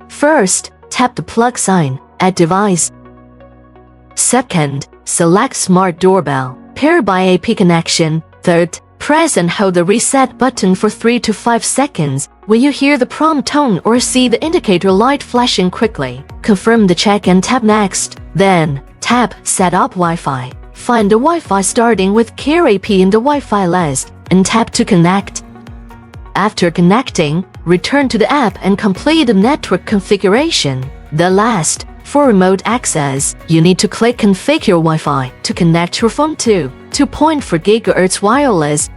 First, tap the plug sign, Add device. Second, select Smart Doorbell, pair by AP connection. Third, press and hold the reset button for 3 to 5 seconds. Will you hear the prompt tone or see the indicator light flashing quickly? Confirm the check and tap Next. Then, tap Set up Wi-Fi. Find the Wi-Fi starting with Care AP in the Wi-Fi list and tap to connect. After connecting, return to the app and complete the network configuration. The last, for remote access, you need to click Configure Wi-Fi to connect your phone to 2.4 GHz wireless